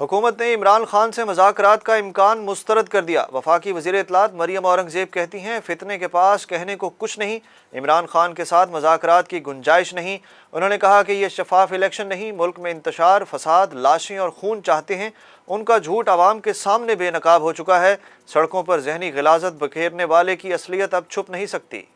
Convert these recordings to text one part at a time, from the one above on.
हुकूमत ने इमरान खान से मुज़ाकरात का इम्कान मुस्तरद कर दिया। वफाकी वज़ीर इत्तलात मरियम औरंगज़ेब कहती हैं, फितने के पास कहने को कुछ नहीं, इमरान खान के साथ मुज़ाकरात की गुंजाइश नहीं। उन्होंने कहा कि ये शफाफ इलेक्शन नहीं, मुल्क में इंतशार, फसाद, लाशें और खून चाहते हैं। उनका झूठ आवाम के सामने बेनकाब हो चुका है। सड़कों पर जहनी गिलाज़त बखेरने वाले की असलियत अब छुप नहीं सकती।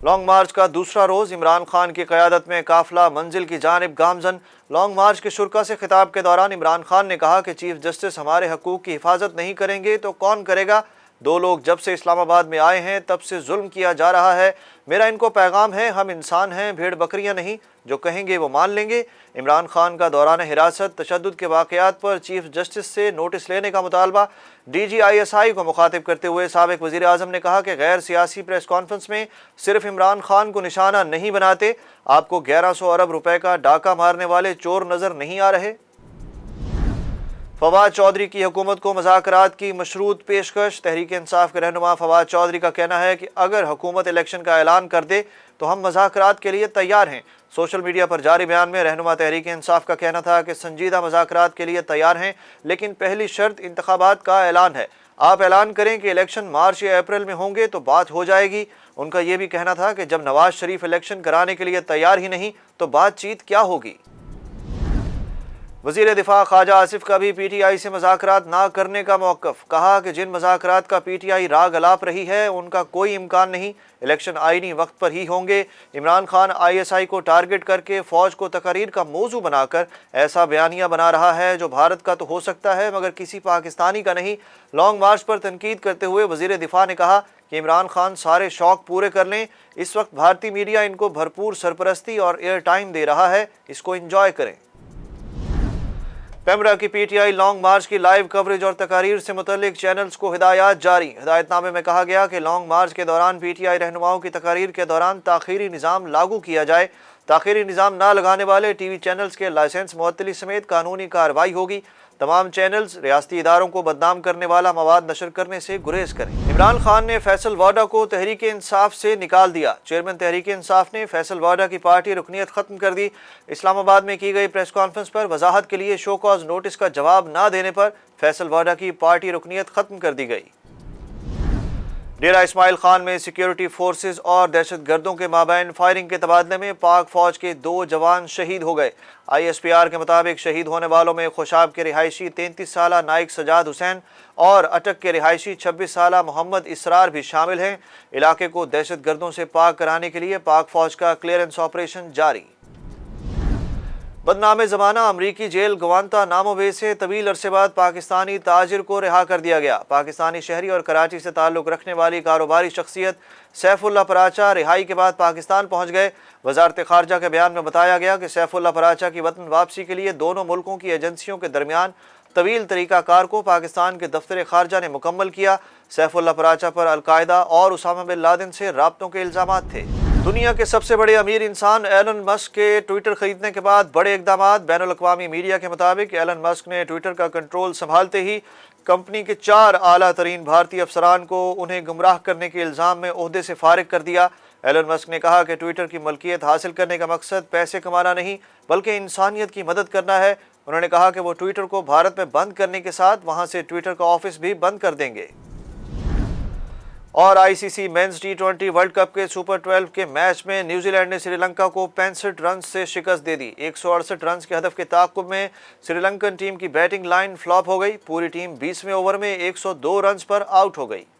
लॉन्ग मार्च का दूसरा रोज़ इमरान खान की क़यादत में काफ़िला मंजिल की जानिब गामजन। लॉन्ग मार्च के शुरा से खिताब के दौरान इमरान खान ने कहा कि चीफ जस्टिस हमारे हकूक़ की हिफाजत नहीं करेंगे तो कौन करेगा। दो लोग जब से इस्लामाबाद में आए हैं तब से जुल्म किया जा रहा है। मेरा इनको पैगाम है, हम इंसान हैं, भेड़ बकरियां नहीं, जो कहेंगे वो मान लेंगे। इमरान खान का दौरान हिरासत, तशद्दुद के वाक़यात पर चीफ जस्टिस से नोटिस लेने का मुतालबा। DGISI को मुखातिब करते हुए साबिक़ वज़ीर आज़म ने कहा कि गैर सियासी प्रेस कॉन्फ्रेंस में सिर्फ इमरान खान को निशाना नहीं बनाते, आपको 1100 अरब रुपए का डाका मारने वाले चोर नज़र नहीं आ रहे। फवाद चौधरी की हुकूमत को मुज़ाकरात की मशरूत पेशकश। तहरीक इंसाफ के रहनुमा फवाद चौधरी का कहना है कि अगर हुकूमत इलेक्शन का ऐलान कर दे तो हम मुज़ाकरात के लिए तैयार हैं। सोशल मीडिया पर जारी बयान में रहनुमा तहरीक इंसाफ का कहना था कि संजीदा मुज़ाकरात के लिए तैयार हैं, लेकिन पहली शर्त इंतखाबात का ऐलान है। आप ऐलान करें कि इलेक्शन मार्च या अप्रैल में होंगे तो बात हो जाएगी। उनका ये भी कहना था कि जब नवाज शरीफ इलेक्शन कराने के लिए तैयार ही नहीं तो बातचीत क्या होगी। वज़ीर दिफा ख्वाजा आसिफ का भी PTI से मुज़ाकरात ना करने का मौक़िफ़। कहा कि जिन मुज़ाकरात का PTI राग अलाप रही है उनका कोई इम्कान नहीं, इलेक्शन आईनी वक्त पर ही होंगे। इमरान खान ISI को टारगेट करके फ़ौज को तकरीर का मौजू बनाकर ऐसा बयानिया बना रहा है जो भारत का तो हो सकता है मगर किसी पाकिस्तानी का नहीं। लॉन्ग मार्च पर तनकीद करते हुए वज़ीर दिफा ने कहा कि इमरान खान सारे शौक़ पूरे कर लें। इस वक्त भारतीय मीडिया इनको भरपूर सरपरस्ती और एयर टाइम दे रहा है, इसको इंजॉय करें। पेमरा की PTI लॉन्ग मार्च की लाइव कवरेज और तकारीर से मुतल्लिक चैनल्स को हिदायत जारी। हिदायतनामे में कहा गया कि लॉन्ग मार्च के दौरान PTI रहनुमाओं की तकारीर के दौरान ताख़ीरी निज़ाम लागू किया जाए। ताख़ीरी निज़ाम ना लगाने वाले TV चैनल्स के लाइसेंस मुअत्तली समेत कानूनी कार्रवाई होगी। तमाम चैनल्स रियासती इदारों को बदनाम करने वाला मवाद नशर करने से गुरेज करें। इमरान खान ने फैसल वाडा को तहरीक इंसाफ से निकाल दिया। चेयरमैन तहरीक इंसाफ ने फैसल वाडा की पार्टी रुकनीत ख़त्म कर दी। इस्लामाबाद में की गई प्रेस कॉन्फ्रेंस पर वजाहत के लिए शो कॉज नोटिस का जवाब ना देने पर फैसल वाडा की पार्टी रुकनीत ख़त्म कर दी गई। डेरा इस्माइल खान में सिक्योरिटी फोर्सेज और दहशत गर्दों के माबैन फायरिंग के तबादले में पाक फौज के 2 जवान शहीद हो गए। ISPR के मुताबिक शहीद होने वालों में खुशाब के रिहायशी 33 साला नाइक सजाद हुसैन और अटक के रिहायशी 26 साला मोहम्मद इसरार भी शामिल हैं। इलाके को दहशत गर्दों से पाक कराने के लिए पाक फौज का क्लियरेंस ऑपरेशन जारी। बदनाम ज़माना अमरीकी जेल गवांतानामो बे से तवील अरसे बाद पाकिस्तानी ताजिर को रिहा कर दिया गया। पाकिस्तानी शहरी और कराची से ताल्लुक़ रखने वाली कारोबारी शख्सियत सैफुल्लाह पराचा रिहाई के बाद पाकिस्तान पहुँच गए। वज़ारत ख़ारजा के बयान में बताया गया कि सैफुल्लाह पराचा की वतन वापसी के लिए दोनों मुल्कों की एजेंसियों के दरमियान तवील तरीक़ाकार को पाकिस्तान के दफ्तर ख़ारजा ने मुकम्मल किया। सैफुल्लाह पराचा पर अलकायदा और उसामा बिन लादेन से राब्तों के इल्ज़ामात थे। दुनिया के सबसे बड़े अमीर इंसान एलन मस्क के ट्विटर खरीदने के बाद बड़े इक़दामात। बैनुल अक़वामी मीडिया के मुताबिक एलन मस्क ने ट्विटर का कंट्रोल संभालते ही कंपनी के 4 आला तरीन भारतीय अफसरान को उन्हें गुमराह करने के इल्ज़ाम में ओहदे से फारिग कर दिया। एलन मस्क ने कहा कि ट्विटर की मलकियत हासिल करने का मकसद पैसे कमाना नहीं बल्कि इंसानियत की मदद करना है। उन्होंने कहा कि वो ट्विटर को भारत में बंद करने के साथ वहाँ से ट्विटर का ऑफिस भी बंद कर देंगे। और ICC men's T20 world cup के सुपर 12 के मैच में न्यूजीलैंड ने श्रीलंका को 65 रन से शिकस्त दे दी। 168 रन के हदफ के ताक़ुब में श्रीलंकन टीम की बैटिंग लाइन फ्लॉप हो गई। पूरी टीम 20वें ओवर में 102 रन पर आउट हो गई।